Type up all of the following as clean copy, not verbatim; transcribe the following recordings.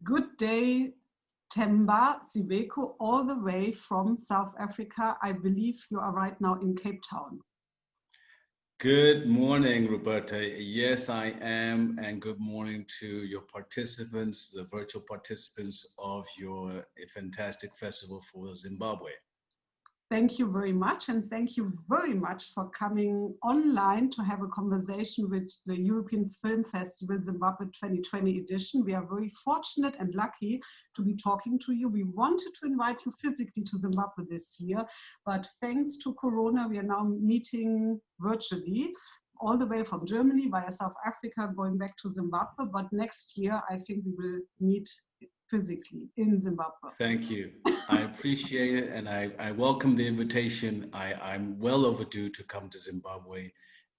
Good day, Themba SIBEKO, all the way from South Africa. I believe you are right now in Cape Town. Good morning, Roberta. Yes, I am, and good morning to your participants, the virtual participants of your fantastic festival for Zimbabwe. Thank you very much, and thank you very much for coming online to have a conversation with the European Film Festival Zimbabwe 2020 edition. We are very fortunate and lucky to be talking to you. We wanted to invite you physically to Zimbabwe this year, but thanks to Corona, we are now meeting virtually, all the way from Germany via South Africa, going back to Zimbabwe. But next year, I think we will meet physically in Zimbabwe. Thank you. I appreciate it, and I welcome the invitation. I'm well overdue to come to Zimbabwe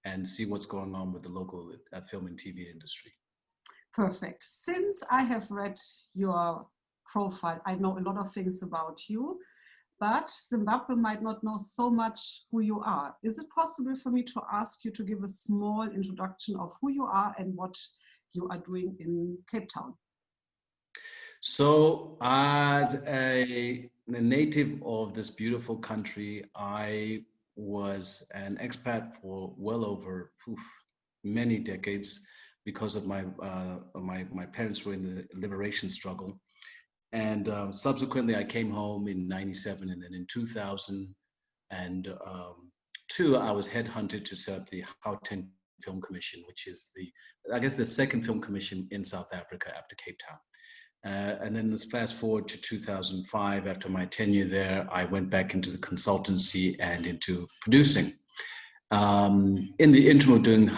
and see what's going on with the local film and TV industry. Perfect. Since I have read your profile, I know a lot of things about you, but Zimbabwe might not know so much who you are. Is it possible for me to ask you to give a small introduction of who you are and what you are doing in Cape Town? So as a native of this beautiful country, I was an expat for well over many decades because of my parents were in the liberation struggle. And subsequently, I came home in '97, and then in 2002, I was headhunted to set up the Gauteng Film Commission, which is I guess the second film commission in South Africa after Cape Town. And then let's fast forward to 2005. After my tenure there, I went back into the consultancy and into producing. In the interim of doing the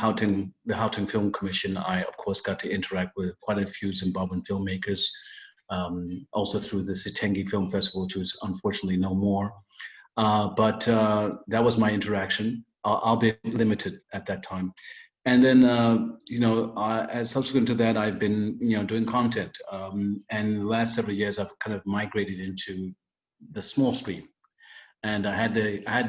Gauteng Film Commission, I of course got to interact with quite a few Zimbabwean filmmakers, also through the Sitengi Film Festival, which was unfortunately no more. But that was my interaction, albeit limited at that time. And then, as subsequent to that, I've been, doing content. And the last several years, I've kind of migrated into the small screen. And I had the I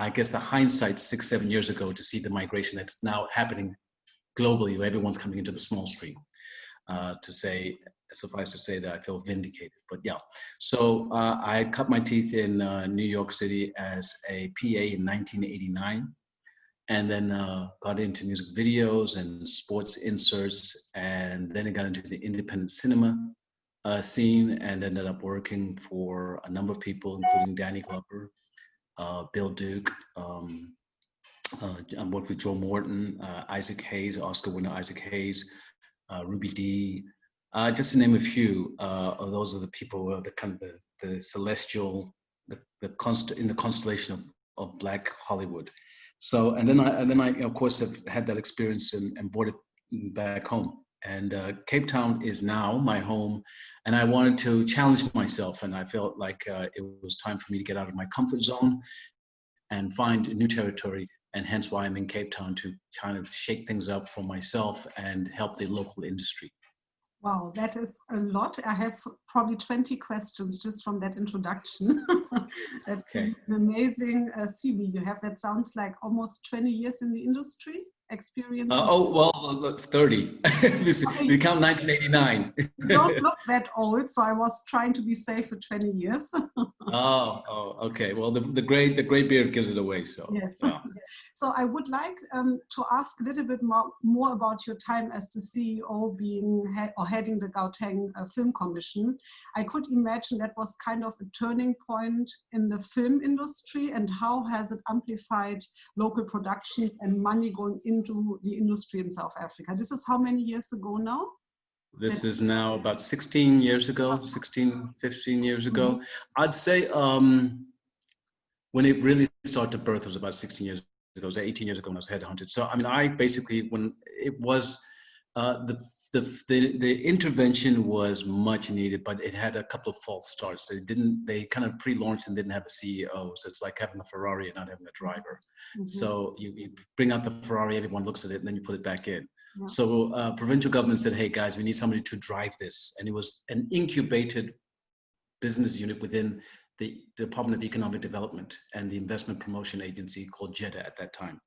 guess the hindsight 6-7 years ago to see the migration that's now happening globally, where everyone's coming into the small screen. Suffice to say that I feel vindicated. But yeah, so I cut my teeth in New York City as a PA in 1989. And then got into music videos and sports inserts, and then I got into the independent cinema scene and ended up working for a number of people, including Danny Glover, Bill Duke. I worked with Joe Morton, Isaac Hayes, Oscar winner Isaac Hayes, Ruby Dee, just to name a few. Those are the people, the kind of the celestial, in the constellation of Black Hollywood. So, and then I of course have had that experience and brought it back home. And Cape Town is now my home, and I wanted to challenge myself, and I felt like it was time for me to get out of my comfort zone and find new territory, and hence why I'm in Cape Town, to kind of shake things up for myself and help the local industry. Wow, that is a lot. I have probably 20 questions just from that introduction. That's okay. An amazing CV you have. That sounds like almost 20 years in the industry experience. Well, that's 30. We count 1989. You don't look that old, so I was trying to be safe for 20 years. Okay. Well, the gray beard gives it away. So yes. Yeah. So I would like to ask a little bit more about your time as the CEO, heading the Gauteng Film Commission. I could imagine that was kind of a turning point in the film industry, and how has it amplified local productions and money going into the industry in South Africa? This is how many years ago now? This is now about 16 years ago, 15 years ago. Mm-hmm. I'd say when it really started to birth was about 16 years ago. It was 18 years ago when I was headhunted. So, I mean, I basically, when it was, the intervention was much needed, but it had a couple of false starts. They kind of pre-launched and didn't have a CEO. So it's like having a Ferrari and not having a driver. Mm-hmm. So you bring out the Ferrari, everyone looks at it, and then you put it back in. Yeah. So provincial government said, hey guys, we need somebody to drive this. And it was an incubated business unit within the Department of Economic Development and the Investment Promotion Agency called JEDA at that time.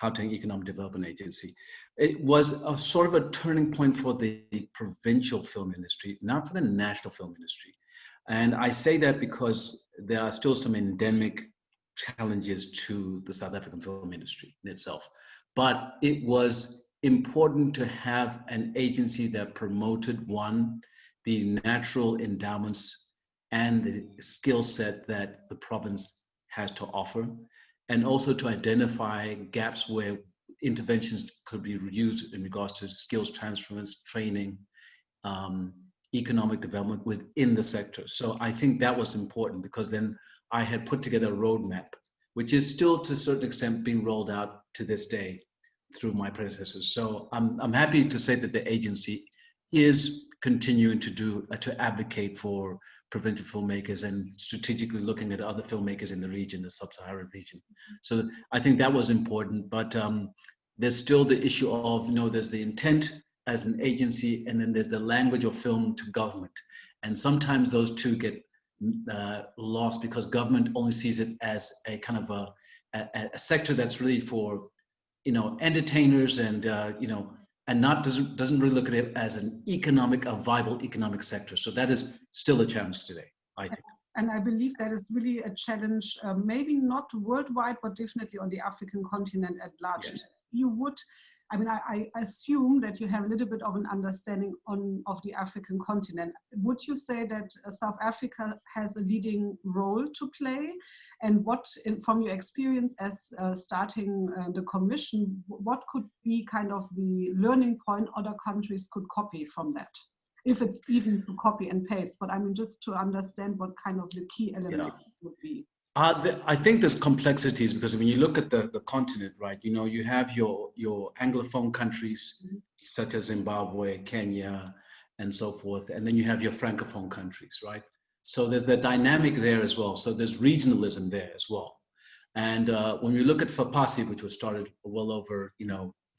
Gauteng Economic Development Agency. It was a sort of a turning point for the provincial film industry, not for the national film industry. And I say that because there are still some endemic challenges to the South African film industry in itself. But it was important to have an agency that promoted, one, the natural endowments and the skill set that the province has to offer, and also to identify gaps where interventions could be used in regards to skills transference, training, economic development within the sector. So I think that was important, because then I had put together a roadmap, which is still to a certain extent being rolled out to this day through my predecessors. So I'm happy to say that the agency is continuing to advocate for provincial filmmakers and strategically looking at other filmmakers in the region, the sub-Saharan region. So I think that was important, but there's still the issue of, there's the intent as an agency, and then there's the language of film to government. And sometimes those two get lost, because government only sees it as a kind of a sector that's really for, entertainers and, and doesn't really look at it as a viable economic sector. So that is still a challenge today, I think. And I believe that is really a challenge, maybe not worldwide, but definitely on the African continent at large. Yes. I assume that you have a little bit of an understanding of the African continent. Would you say that South Africa has a leading role to play? And what, from your experience as starting the commission, what could be kind of the learning point other countries could copy from that? If it's even to copy and paste, but just to understand what kind of the key element would be. I think there's complexities, because when you look at the continent, right, you have your Anglophone countries, such as Zimbabwe, Kenya, and so forth. And then you have your Francophone countries, right? So there's the dynamic there as well. So there's regionalism there as well. And when you look at FAPASI, which was started well over,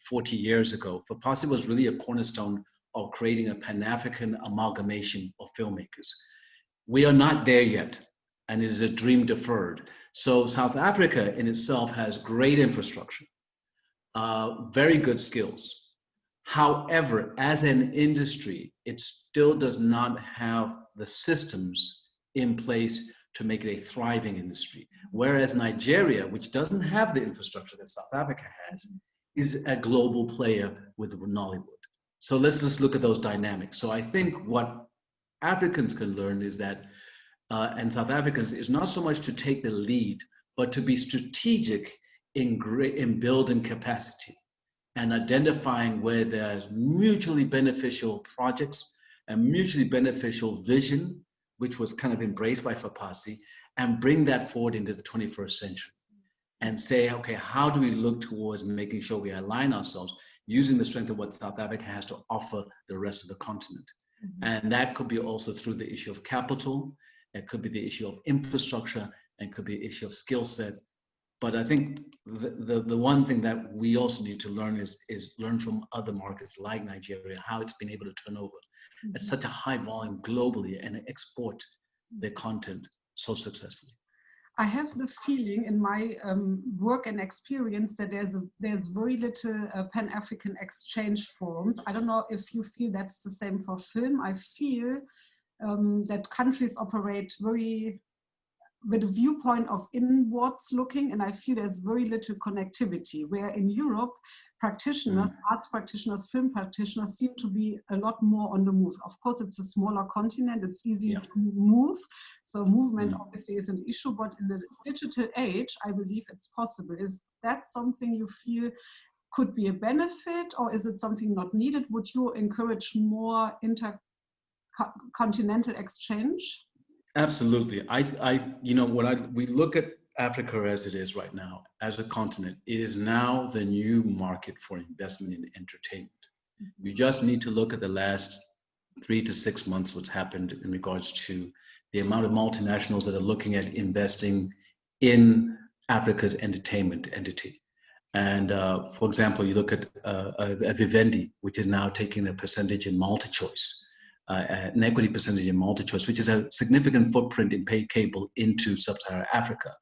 40 years ago, FAPASI was really a cornerstone of creating a Pan-African amalgamation of filmmakers. We are not there yet, and it is a dream deferred. So South Africa in itself has great infrastructure, very good skills. However, as an industry, it still does not have the systems in place to make it a thriving industry. Whereas Nigeria, which doesn't have the infrastructure that South Africa has, is a global player with Nollywood. So let's just look at those dynamics. So I think what Africans can learn is that, and South Africans, is not so much to take the lead, but to be strategic in building capacity and identifying where there's mutually beneficial projects and mutually beneficial vision, which was kind of embraced by FAPASI, and bring that forward into the 21st century and say, okay, how do we look towards making sure we align ourselves using the strength of what South Africa has to offer the rest of the continent? Mm-hmm. And that could be also through the issue of capital, it could be the issue of infrastructure, and could be the issue of skill set. But I think the one thing that we also need to learn is learn from other markets like Nigeria, how it's been able to turn over at such a high volume globally and export their content so successfully. I have the feeling in my work and experience that there's very little Pan-African exchange forums. I don't know if you feel that's the same for film. I feel that countries operate very with a viewpoint of inwards looking, and I feel there's very little connectivity, where in Europe, practitioners, arts practitioners, film practitioners seem to be a lot more on the move. Of course, it's a smaller continent, it's easy to move, so movement obviously is an issue, but in the digital age, I believe it's possible. Is that something you feel could be a benefit, or is it something not needed? Would you encourage more intercontinental exchange? Absolutely. We look at Africa as it is right now, as a continent, it is now the new market for investment in entertainment. We just need to look at the last 3 to 6 months, what's happened in regards to the amount of multinationals that are looking at investing in Africa's entertainment entity. And for example, you look at Vivendi, which is now taking a percentage in multi-choice. An equity percentage in multi-choice, which is a significant footprint in pay cable into sub-Saharan Africa.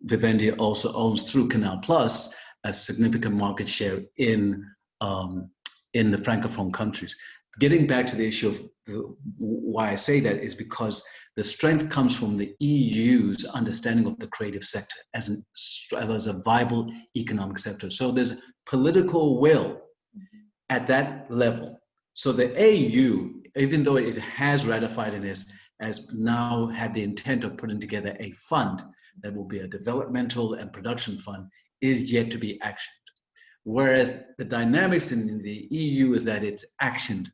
Vivendi also owns through Canal Plus a significant market share in the Francophone countries. Getting back to the issue of why I say that is because the strength comes from the EU's understanding of the creative sector as a viable economic sector. So there's political will at that level. So the AU, even though it has ratified and has now had the intent of putting together a fund that will be a developmental and production fund, is yet to be actioned. Whereas the dynamics in the EU is that it's actioned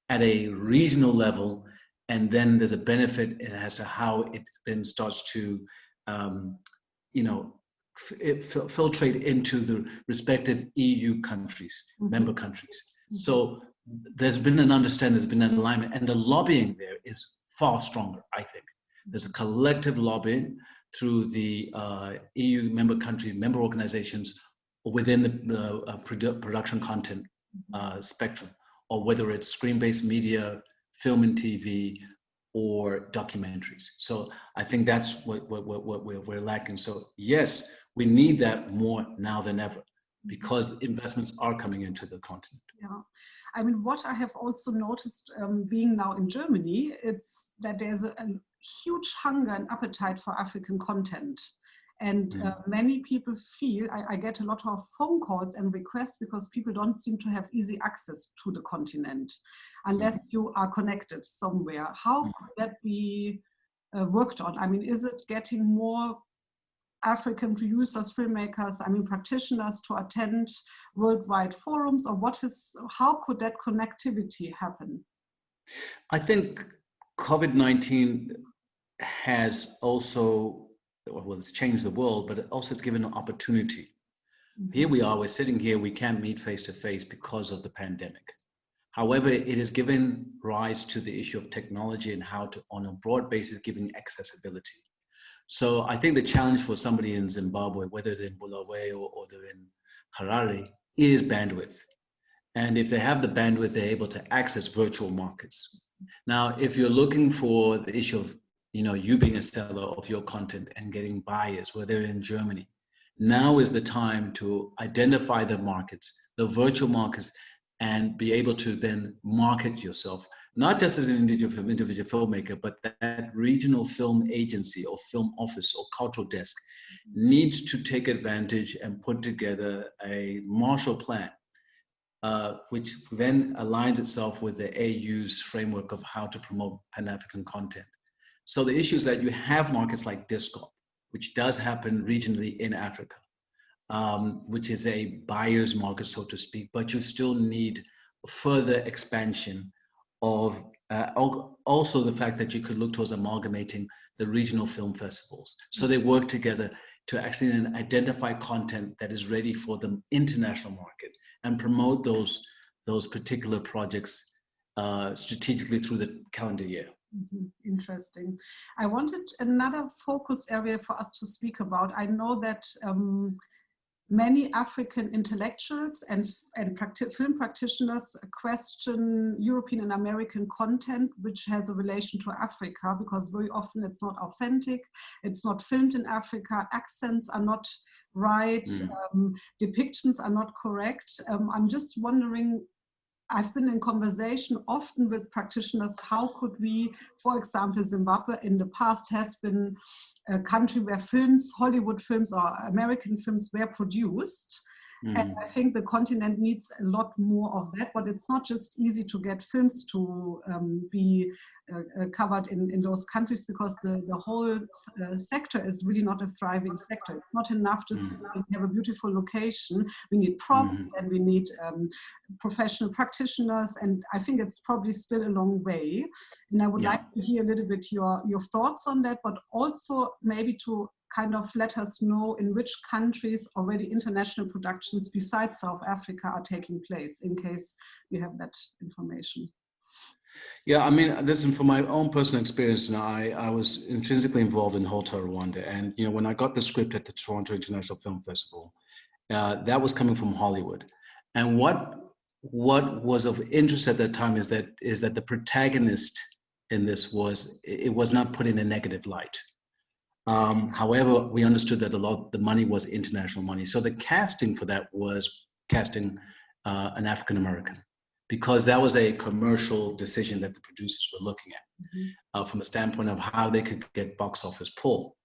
at a regional level, and then there's a benefit as to how it then starts to, filtrate into the respective EU countries, member countries. So there's been an understanding, there's been an alignment, and the lobbying there is far stronger, I think. There's a collective lobbying through the EU member country, member organizations within the production content spectrum, or whether it's screen-based media, film and TV, or documentaries. So I think that's what we're lacking. So yes, we need that more now than ever, because investments are coming into the continent. Yeah, I mean, what I have also noticed being now in Germany, it's that there's a huge hunger and appetite for African content. And many people feel, I get a lot of phone calls and requests because people don't seem to have easy access to the continent unless you are connected somewhere. How could that be worked on? I mean, is it getting more African producers, filmmakers, I mean, practitioners to attend worldwide forums, or how could that connectivity happen? I think COVID-19 has also, well, it's changed the world, but it also has given an opportunity. Here we are, we're sitting here, we can't meet face to face because of the pandemic. However, it has given rise to the issue of technology and how to, on a broad basis, giving accessibility. So I think the challenge for somebody in Zimbabwe, whether they're in Bulawayo or they're in Harare, is bandwidth. And if they have the bandwidth, they're able to access virtual markets. Now, if you're looking for the issue of, you being a seller of your content and getting buyers, whether in Germany, now is the time to identify the markets, the virtual markets, and be able to then market yourself, not just as an individual filmmaker, but that regional film agency or film office or cultural desk needs to take advantage and put together a Marshall Plan, which then aligns itself with the AU's framework of how to promote Pan-African content. So the issue is that you have markets like Discord, which does happen regionally in Africa, which is a buyer's market, so to speak, but you still need further expansion of also the fact that you could look towards amalgamating the regional film festivals. So they work together to actually then identify content that is ready for the international market and promote those particular projects strategically through the calendar year. Interesting. I wanted another focus area for us to speak about. I know that many African intellectuals and film practitioners question European and American content which has a relation to Africa, because very often it's not authentic, it's not filmed in Africa, accents are not right, depictions are not correct. I'm just wondering, I've been in conversation often with practitioners, how could we, for example, Zimbabwe in the past has been a country where films, Hollywood films or American films were produced. And I think the continent needs a lot more of that, but it's not just easy to get films to be covered in those countries, because the whole sector is really not a thriving sector. It's not enough just to have a beautiful location. We need props and we need professional practitioners, and I think it's probably still a long way. And I would like to hear a little bit your thoughts on that, but also maybe to kind of let us know in which countries already international productions besides South Africa are taking place, in case you have that information. Yeah, I mean, listen, from my own personal experience now, I was intrinsically involved in Hotel Rwanda. And, when I got the script at the Toronto International Film Festival, that was coming from Hollywood. And what was of interest at that time is that the protagonist in this was not put in a negative light. However, we understood that a lot of the money was international money. So the casting for that was casting an African American, because that was a commercial decision that the producers were looking at from the standpoint of how they could get box office pull.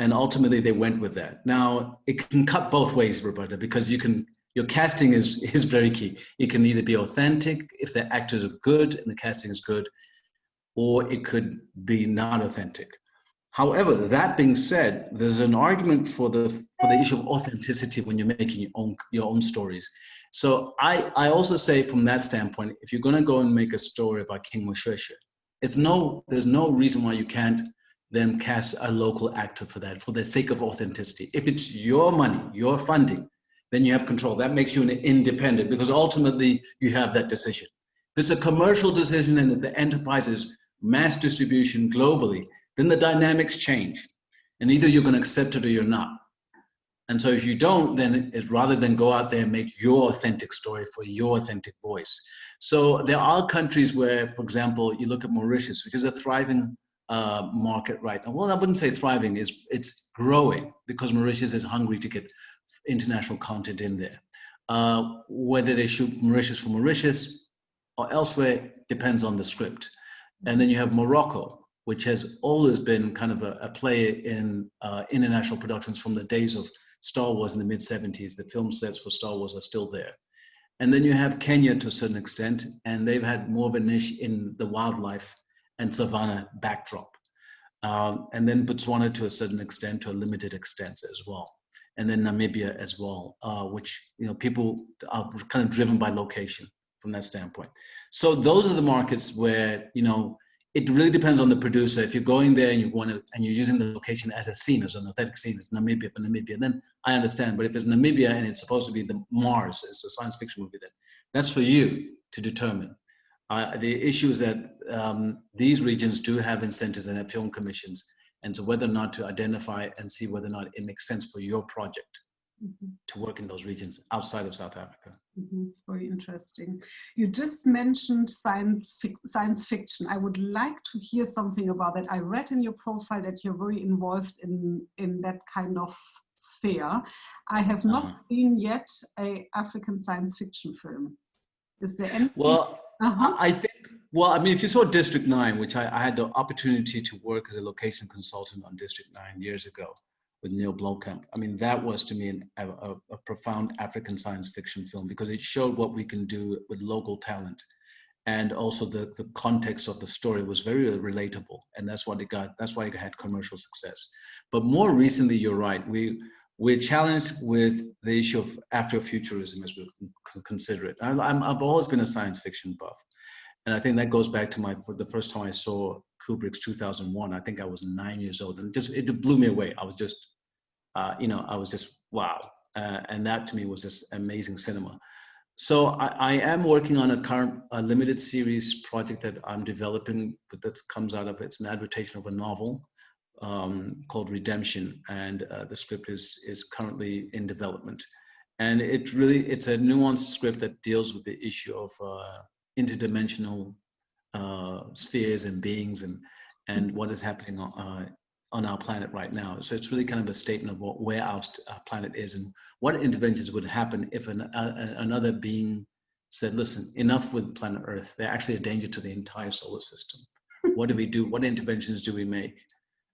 And ultimately they went with that. Now it can cut both ways, Roberta, because your casting is very key. It can either be authentic if the actors are good and the casting is good, or it could be not authentic. However, that being said, there's an argument for the issue of authenticity when you're making your own stories. So I also say from that standpoint, if you're going to go and make a story about King Moshoeshoe, there's no reason why you can't then cast a local actor for that, for the sake of authenticity. If it's your money, your funding, then you have control. That makes you an independent, because ultimately you have that decision. If it's a commercial decision and if the enterprise is mass distribution globally, then the dynamics change. And either you're going to accept it or you're not. And so if you don't, then it's rather than go out there and make your authentic story for your authentic voice. So there are countries where, for example, you look at Mauritius, which is a thriving market right now. Well, I wouldn't say thriving, it's growing, because Mauritius is hungry to get international content in there. Whether they shoot Mauritius for Mauritius or elsewhere depends on the script. And then you have Morocco, which has always been kind of a player in international productions from the days of Star Wars in the mid-70s. The film sets for Star Wars are still there. And then you have Kenya to a certain extent, and they've had more of a niche in the wildlife and savanna backdrop. And then Botswana to a certain extent, to a limited extent as well. And then Namibia as well, which, people are kind of driven by location from that standpoint. So those are the markets where, it really depends on the producer. If you're going there and you're using the location as a scene, as an authentic scene, it's Namibia for Namibia, then I understand. But if it's Namibia and it's supposed to be the Mars, it's a science fiction movie, then that's for you to determine. The issue is that these regions do have incentives and have film commissions, and so whether or not to identify and see whether or not it makes sense for your project to work in those regions outside of South Africa. Very interesting. You just mentioned science fiction. I would like to hear something about that. I read in your profile that you're very involved in that kind of sphere. I have not seen yet an African science fiction film. Is there anything? Well, I think, if you saw District 9, which I had the opportunity to work as a location consultant on District 9 years ago with Neil Blomkamp, that was to me a profound African science fiction film, because it showed what we can do with local talent. And also the context of the story was very relatable. And that's why it had commercial success. But more recently, you're right, we're challenged with the issue of Afrofuturism, as we consider it. I've always been a science fiction buff. And I think that goes back to the first time I saw Kubrick's 2001. I think I was 9 years old, and it blew me away. I was just, wow. And that to me was just amazing cinema. So I am working on a current limited series project that I'm developing, that comes out of, it's an adaptation of a novel called Redemption, and the script is currently in development. And it's a nuanced script that deals with the issue of interdimensional spheres and beings and what is happening on our planet right now. So it's really kind of a statement of where our planet is and what interventions would happen if another being said, listen, enough with planet Earth. They're actually a danger to the entire solar system. What do we do? What interventions do we make?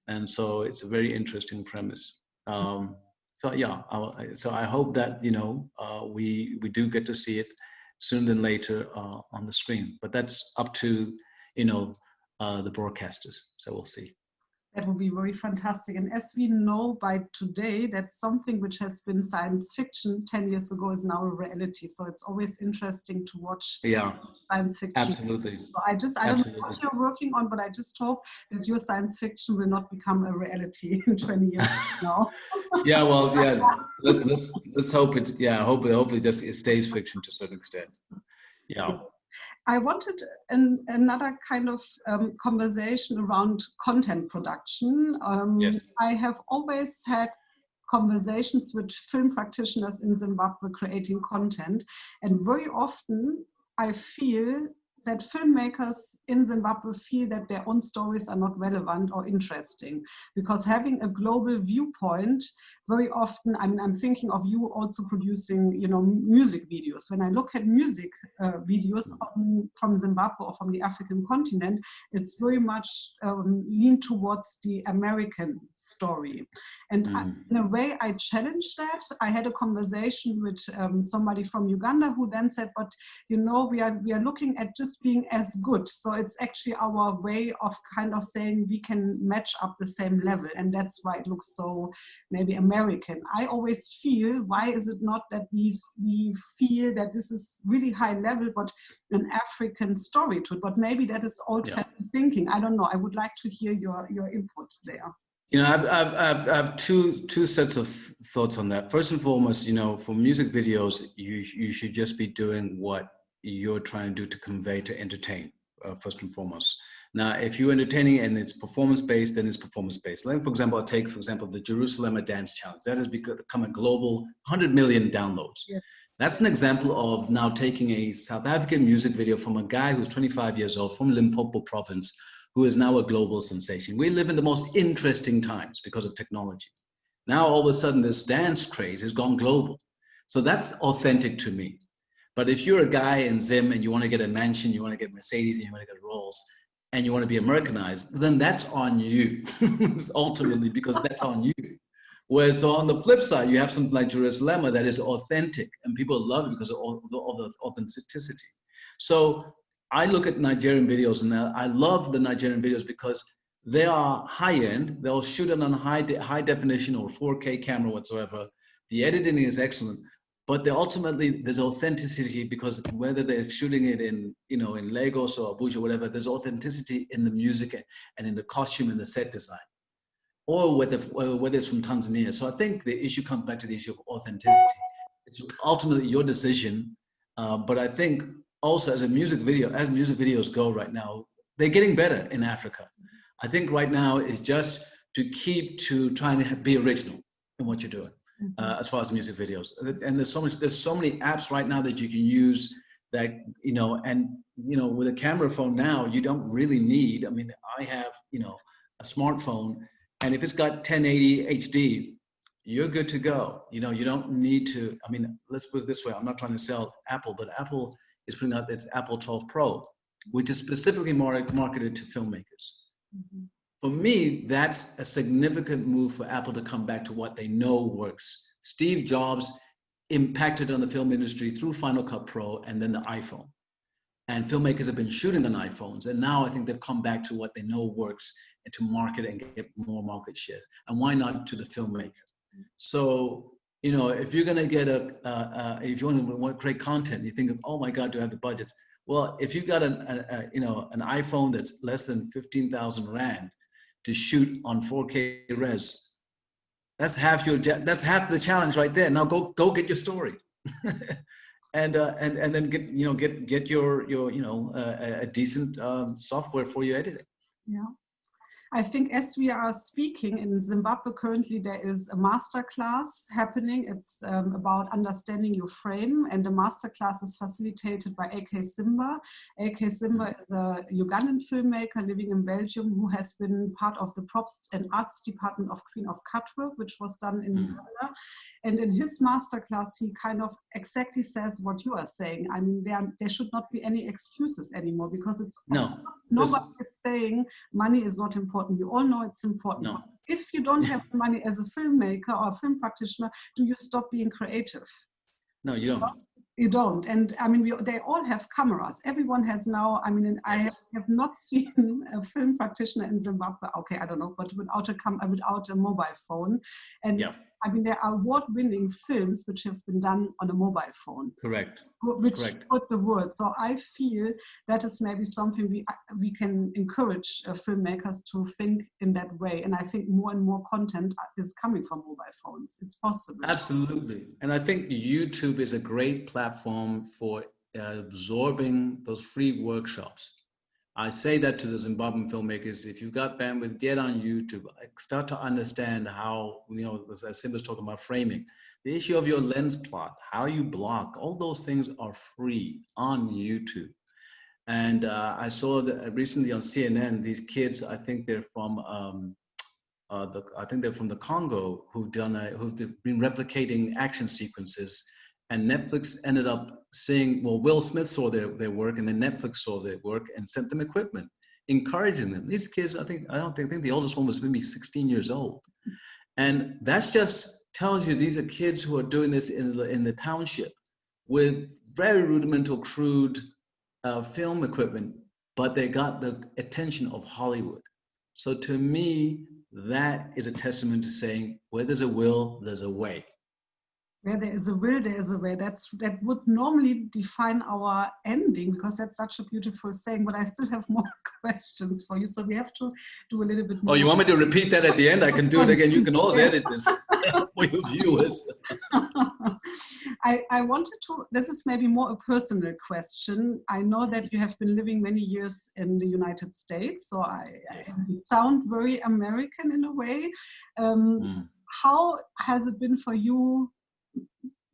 And so it's a very interesting premise. So I hope that, we do get to see it sooner than later on the screen, but that's up to, the broadcasters. So we'll see. That would be very fantastic. And as we know by today, that something which has been science fiction 10 years ago is now a reality. So it's always interesting to watch science fiction. Absolutely. So I don't know what you're working on, but I just hope that your science fiction will not become a reality in 20 years from now. Let's hope it. Hopefully it stays fiction to a certain extent. Yeah. I wanted another kind of conversation around content production. Yes. I have always had conversations with film practitioners in Zimbabwe creating content, and very often I feel that filmmakers in Zimbabwe feel that their own stories are not relevant or interesting, because having a global viewpoint, very often, I mean, I'm thinking of you also producing, you know, music videos. When I look at music videos from Zimbabwe or from the African continent, it's very much lean towards the American story. And in a way, I challenged that. I had a conversation with somebody from Uganda who then said, but you know, we are looking at just being as good. So it's actually our way of kind of saying we can match up the same level. And that's why it looks so maybe American. I always feel, why is it not that we feel that this is really high level, but an African story to it? But maybe that is old-fashioned thinking. I don't know. I would like to hear your input there. You know, I have two sets of thoughts on that. First and foremost, you know, for music videos, you should just be doing what you're trying to do to convey, to entertain, first and foremost. Now, if you're entertaining and it's performance-based, then it's performance-based. Like, for example, I'll take, for example, the Jerusalem Dance Challenge. That has become a global 100 million downloads. Yes. That's an example of now taking a South African music video from a guy who's 25 years old from Limpopo province, who is now a global sensation. We live in the most interesting times because of technology. Now, all of a sudden, this dance craze has gone global. So that's authentic to me. But if you're a guy in Zim and you want to get a mansion, you want to get Mercedes, and you want to get Rolls, and you want to be Americanized, then that's on you, ultimately, because that's on you. Whereas on the flip side, you have something like Jerusalem that is authentic, and people love it because of all the authenticity. So I look at Nigerian videos, and I love the Nigerian videos because they are high-end. They'll shoot it on high definition or 4K camera whatsoever. The editing is excellent, but ultimately there's authenticity, because whether they're shooting it in, you know, in Lagos or Abuja or whatever, there's authenticity in the music and in the costume and the set design, or whether it's from Tanzania. So I think the issue comes back to the issue of authenticity. It's ultimately your decision, but I think also as music videos go right now, they're getting better in Africa. I think right now is just to keep to trying to be original in what you're doing. As far as music videos, and there's so many apps right now that you can use that, you know, and you know, with a camera phone now, you don't really need, I mean, I have, you know, a smartphone, and if it's got 1080 HD, you're good to go. You know, you don't need to, I mean, let's put it this way, I'm not trying to sell Apple, but Apple is putting out its Apple 12 Pro, which is specifically marketed to filmmakers. For me, that's a significant move for Apple to come back to what they know works. Steve Jobs impacted on the film industry through Final Cut Pro and then the iPhone. And filmmakers have been shooting on iPhones. And now I think they've come back to what they know works and to market and get more market shares. And why not to the filmmaker? So, you know, if you're going to get if you want great content, you think of, oh my God, do I have the budgets? Well, if you've got you know, an iPhone that's less than 15,000 Rand, to shoot on 4K res, that's half the challenge right there. Now go get your story, and then get your you know, a decent software for your editing. Yeah. I think as we are speaking in Zimbabwe currently, there is a masterclass happening. It's about understanding your frame, and the masterclass is facilitated by AK Themba. AK Themba is a Ugandan filmmaker living in Belgium who has been part of the props and arts department of Queen of Katwe, which was done in Uganda. And in his masterclass, he kind of exactly says what you are saying. I mean, there should not be any excuses anymore, because it's nobody is saying money is not important. You all know it's important. No. If you don't have money as a filmmaker or a film practitioner, do you stop being creative? No, you don't. You don't. And I mean, they all have cameras. Everyone has now, I mean, I have not seen a film practitioner in Zimbabwe, okay, I don't know, but without a mobile phone. And I mean, there are award-winning films which have been done on a mobile phone. Correct. Which put the word. So I feel that is maybe something we can encourage filmmakers to think in that way. And I think more and more content is coming from mobile phones. It's possible. Absolutely. And I think YouTube is a great platform for absorbing those free workshops. I say that to the Zimbabwean filmmakers: if you've got bandwidth, get on YouTube. Start to understand how, you know, as Simba's talking about framing, the issue of your lens plot, how you block, all those things are free on YouTube. And I saw that recently on CNN, these kids, I think they're from the Congo, who've been replicating action sequences, and Netflix ended up saying, well, Will Smith saw their work, and then Netflix saw their work and sent them equipment, encouraging them. These kids, I think the oldest one was maybe 16 years old, and that's just tells you these are kids who are doing this in the township with very rudimental, crude film equipment, but they got the attention of Hollywood. So to me, that is a testament to saying where there's a will, there's a way. Where there is a will, there is a way. That would normally define our ending, because that's such a beautiful saying, but I still have more questions for you. So we have to do a little bit more. Oh, you want me to repeat that at the end? I can do it again. You can always edit this for your viewers. I wanted to, this is maybe more a personal question. I know that you have been living many years in the United States, so I sound very American in a way. How has it been for you,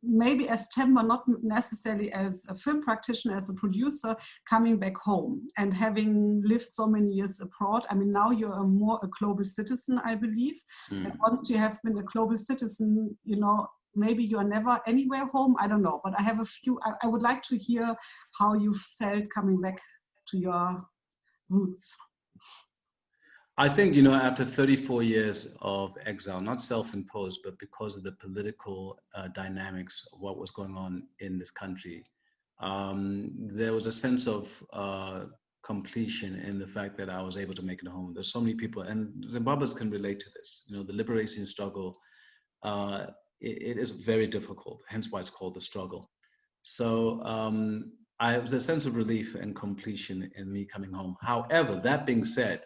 maybe as Themba, not necessarily as a film practitioner, as a producer, coming back home and having lived so many years abroad? I mean, now you're more a global citizen, I believe. And once you have been a global citizen, you know, maybe you're never anywhere home, I don't know. But I have a few, I would like to hear how you felt coming back to your roots. I think, you know, after 34 years of exile, not self-imposed, but because of the political dynamics of what was going on in this country, there was a sense of completion in the fact that I was able to make it home. There's so many people, and Zimbabweans can relate to this. You know, the liberation struggle, it is very difficult, hence why it's called the struggle. So I was a sense of relief and completion in me coming home. However, that being said,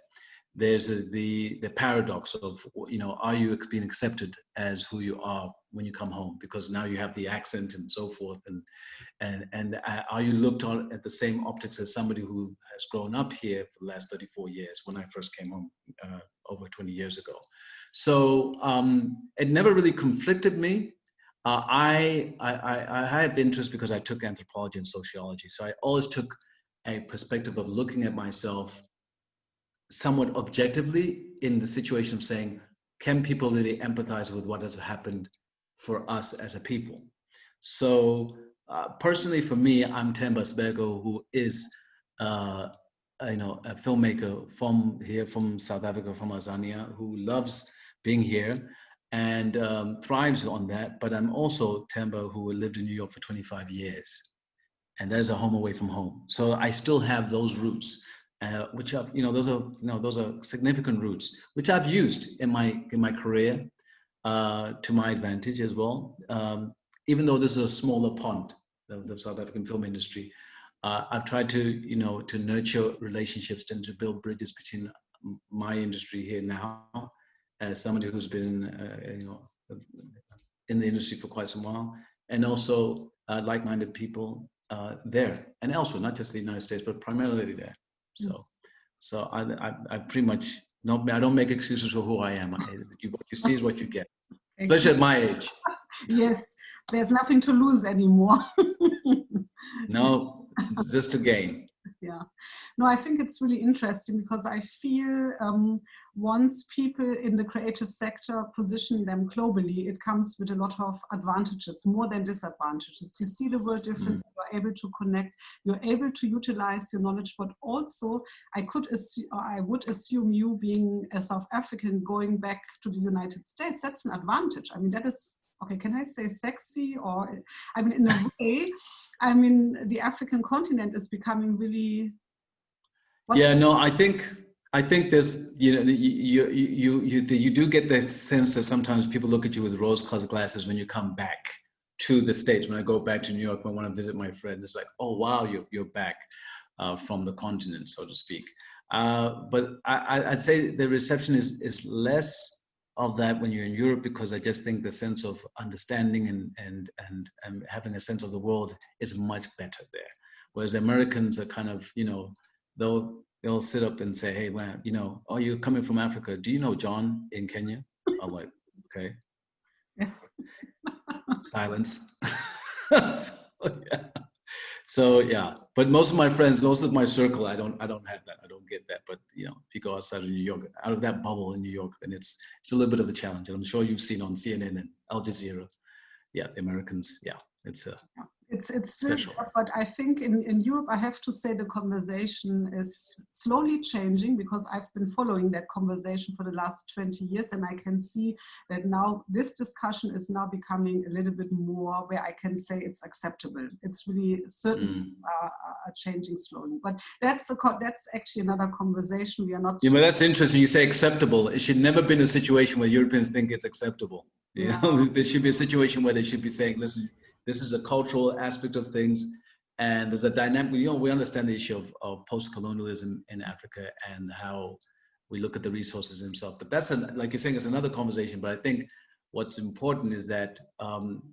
there's the paradox of, you know, are you being accepted as who you are when you come home? Because now you have the accent and so forth, and are you looked on at the same optics as somebody who has grown up here for the last 34 years when I first came home over 20 years ago? So it never really conflicted me. I had interest because I took anthropology and sociology. So I always took a perspective of looking at myself somewhat objectively in the situation of saying, can people really empathize with what has happened for us as a people? So personally for me, I'm Themba SIBEKO, who is you know, a filmmaker from here, from South Africa, from Tanzania, who loves being here and thrives on that. But I'm also Themba, who lived in New York for 25 years. And there's a home away from home. So I still have those roots. Which are, you know, those are significant roots, which I've used in my career to my advantage as well. Even though this is a smaller pond, the South African film industry, I've tried to, you know, to nurture relationships and to build bridges between my industry here now, as somebody who's been, you know, in the industry for quite some while, and also like-minded people there and elsewhere, not just the United States, but primarily there. So I pretty much I don't make excuses for who I am. What you see is what you get, especially at my age. Yes, there's nothing to lose anymore. No, it's just to gain. Yeah, no, I think it's really interesting because I feel once people in the creative sector position them globally, it comes with a lot of advantages, more than disadvantages. You see the world differently, you're able to connect, you're able to utilize your knowledge, but also I would assume you being a South African going back to the United States, that's an advantage. I mean, that is, okay, can I say sexy? Or, I mean, in a way, I mean, the African continent is becoming really... Yeah, no, I think there's, you know, you do get the sense that sometimes people look at you with rose-colored glasses when you come back to the States. When I go back to New York, when I want to visit my friend, it's like, oh, wow, you're back from the continent, so to speak. But I'd say the reception is less of that when you're in Europe, because I just think the sense of understanding and having a sense of the world is much better there. Whereas Americans are kind of, you know, they'll sit up and say, hey, man, you know, oh, you're coming from Africa. Do you know John in Kenya? I'm like, okay. Silence. So, yeah. So yeah, but most of my friends, most of my circle, I don't have that. I don't get that. But you know, if you go outside of New York, out of that bubble in New York, then it's a little bit of a challenge. And I'm sure you've seen on CNN and Al Jazeera. Yeah, the Americans. Yeah, it's a It's still, special. but I think in Europe, I have to say the conversation is slowly changing, because I've been following that conversation for the last 20 years, and I can see that now this discussion is now becoming a little bit more where I can say it's acceptable. It's really certain things are changing slowly, but that's actually another conversation. We are not. Yeah, but that's interesting. You say acceptable. It should never been a situation where Europeans think it's acceptable. You know, there should be a situation where they should be saying, listen, this is a cultural aspect of things, and there's a dynamic. You know, we understand the issue of post-colonialism in Africa and how we look at the resources themselves. But that's like you're saying, it's another conversation. But I think what's important is that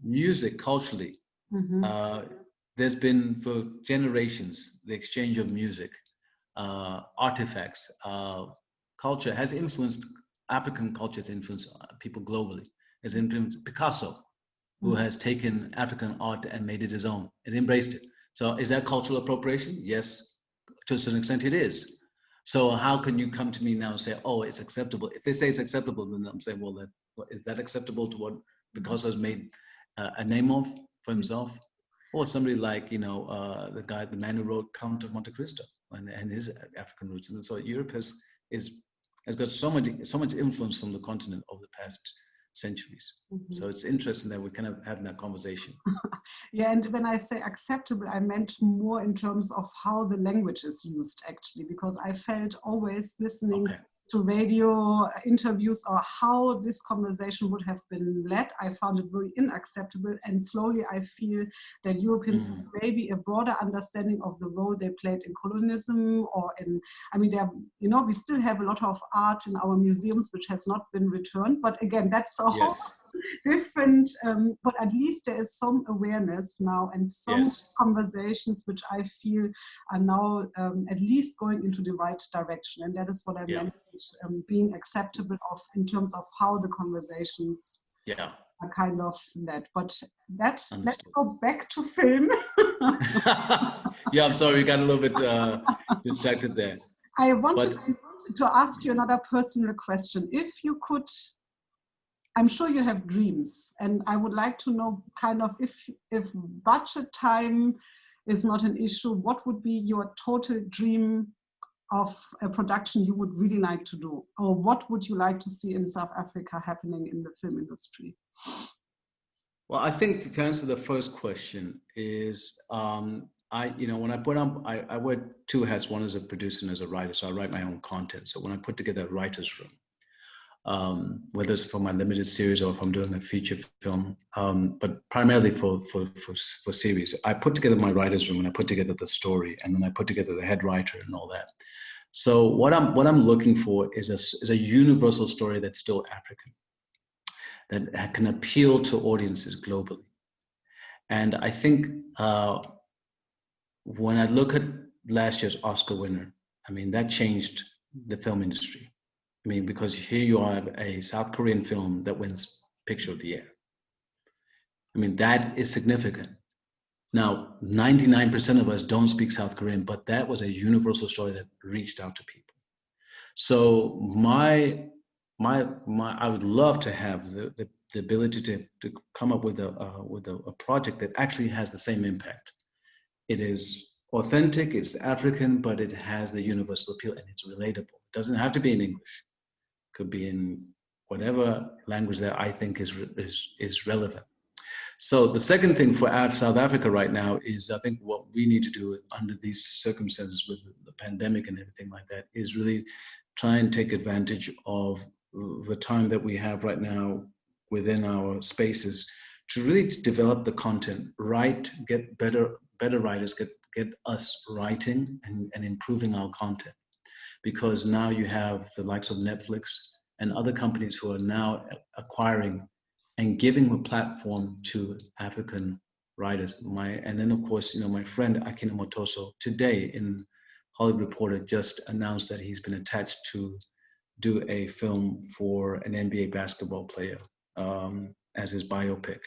music culturally, there's been for generations the exchange of music, artifacts, culture has influenced African culture, has influenced people globally. Has influenced Picasso, who has taken African art and made it his own and embraced it. So is that cultural appropriation? Yes, to a certain extent it is. So how can you come to me now and say, oh, it's acceptable? If they say it's acceptable, then I'm saying, well, is that acceptable to what Picasso has made a name of for himself? Or somebody like, you know, the man who wrote Count of Monte Cristo and his African roots. And so Europe has got so much influence from the continent over the past centuries. So it's interesting that we're kind of having that conversation. Yeah, and when I say acceptable, I meant more in terms of how the language is used, actually, because I felt always listening to radio interviews or how this conversation would have been led, I found it very unacceptable. And slowly I feel that Europeans have maybe a broader understanding of the role they played in colonialism, or in, I mean, you know, we still have a lot of art in our museums which has not been returned. But again, that's a whole different, but at least there is some awareness now and some conversations which I feel are now at least going into the right direction. And that is what I meant, being acceptable in terms of how the conversations are kind of led. But let's go back to film. Yeah, I'm sorry, we got a little bit distracted there. I wanted to ask you another personal question. If you could, I'm sure you have dreams, and I would like to know kind of if budget time is not an issue, what would be your total dream of a production you would really like to do? Or what would you like to see in South Africa happening in the film industry? Well, I think to answer the first question is, when I put on, I wear two hats. One as a producer and as a writer, so I write my own content. So when I put together a writer's room, whether it's for my limited series or if I'm doing a feature film, but primarily for series, I put together my writer's room and I put together the story, and then I put together the head writer and all that. So what I'm looking for is a universal story that's still African, that can appeal to audiences globally. And I think when I look at last year's Oscar winner, I mean, that changed the film industry. I mean, because here you have a South Korean film that wins Picture of the Year. I mean, that is significant. Now, 99% of us don't speak South Korean, but that was a universal story that reached out to people. So I would love to have the ability to come up with a project that actually has the same impact. It is authentic, it's African, but it has the universal appeal and it's relatable. It doesn't have to be in English. It could be in whatever language that I think is relevant. So the second thing for South Africa right now is, I think what we need to do under these circumstances with the pandemic and everything like that is really try and take advantage of the time that we have right now within our spaces to really develop the content, get better writers, get us writing and improving our content. Because now you have the likes of Netflix and other companies who are now acquiring and giving a platform to African writers. And then of course, my friend Akina Motoso today in Hollywood Reporter just announced that he's been attached to do a film for an NBA basketball player as his biopic.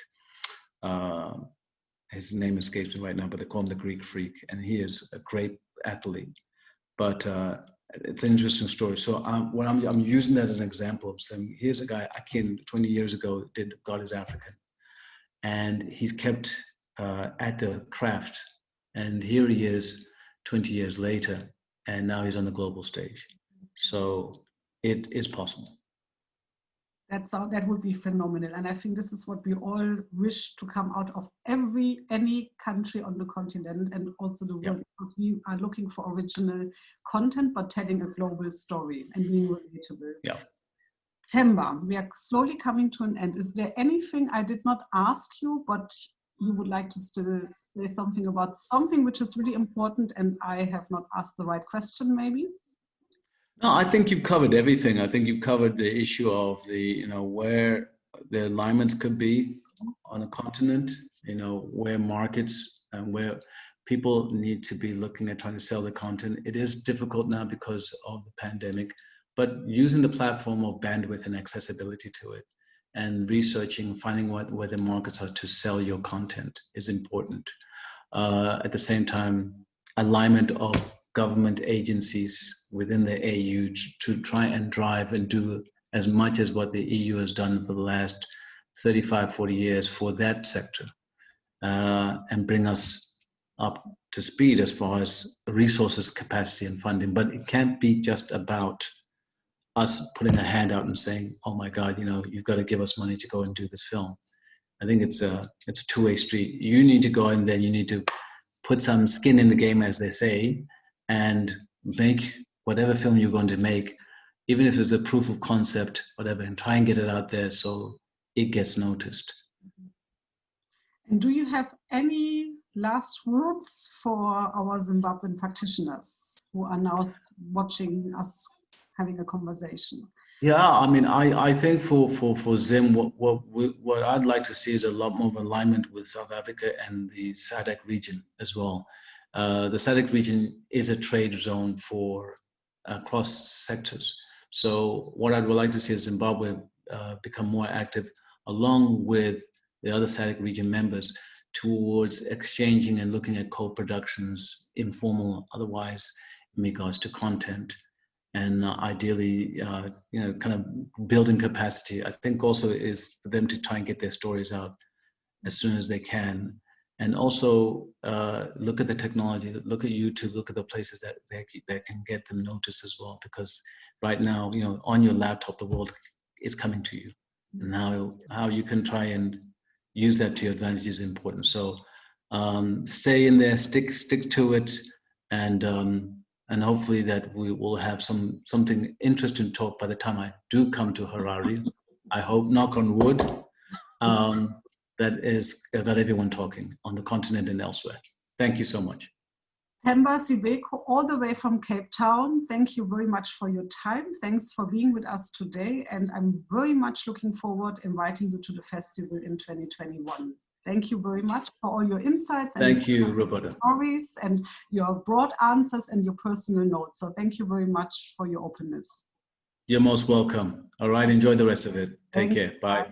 his name escapes me right now, but they call him the Greek Freak, and he is a great athlete. But it's an interesting story. So I'm using that as an example of saying, here's a guy, Akin, 20 years ago, God is African. And he's kept at the craft. And here he is 20 years later, and now he's on the global stage. So it is possible. That would be phenomenal. And I think this is what we all wish to come out of any country on the continent and also the world, because we are looking for original content, but telling a global story and being relatable. Yeah. Themba, we are slowly coming to an end. Is there anything I did not ask you, but you would like to still say something about something which is really important and I have not asked the right question maybe? No, I think you've covered everything. I think you've covered the issue of where the alignments could be on a continent, where markets and where people need to be looking at trying to sell the content. It is difficult now because of the pandemic, but using the platform of bandwidth and accessibility to it and researching, finding where the markets are to sell your content is important. At the same time, alignment of government agencies within the AU to try and drive and do as much as what the EU has done for the last 35, 40 years for that sector, and bring us up to speed as far as resources, capacity, and funding. But it can't be just about us putting a hand out and saying, oh my God, you've got to give us money to go and do this film. I think it's a two-way street. You need to go in there, you need to put some skin in the game, as they say, and make whatever film you're going to make, even if it's a proof of concept, whatever, and try and get it out there so it gets noticed. And do you have any last words for our Zimbabwean practitioners who are now watching us having a conversation? Yeah, I mean, I think for Zim, what I'd like to see is a lot more of alignment with South Africa and the SADC region as well. The SADC region is a trade zone for across sectors. So what I would like to see is Zimbabwe become more active along with the other SADC region members towards exchanging and looking at co-productions, informal, otherwise, in regards to content. And ideally, kind of building capacity. I think also is for them to try and get their stories out as soon as they can. And also look at the technology, look at YouTube, look at the places that can get them noticed as well. Because right now, on your laptop, the world is coming to you. And how you can try and use that to your advantage is important. So stay in there, stick to it, and hopefully that we will have something interesting to talk by the time I do come to Harare. I hope, knock on wood, that is got everyone talking on the continent and elsewhere. Thank you so much. Themba SIBEKO, all the way from Cape Town, thank you very much for your time. Thanks for being with us today. And I'm very much looking forward to inviting you to the festival in 2021. Thank you very much for all your insights. Thank you, Roberta. Stories and your broad answers and your personal notes. So thank you very much for your openness. You're most welcome. All right, enjoy the rest of it. Take care. Bye.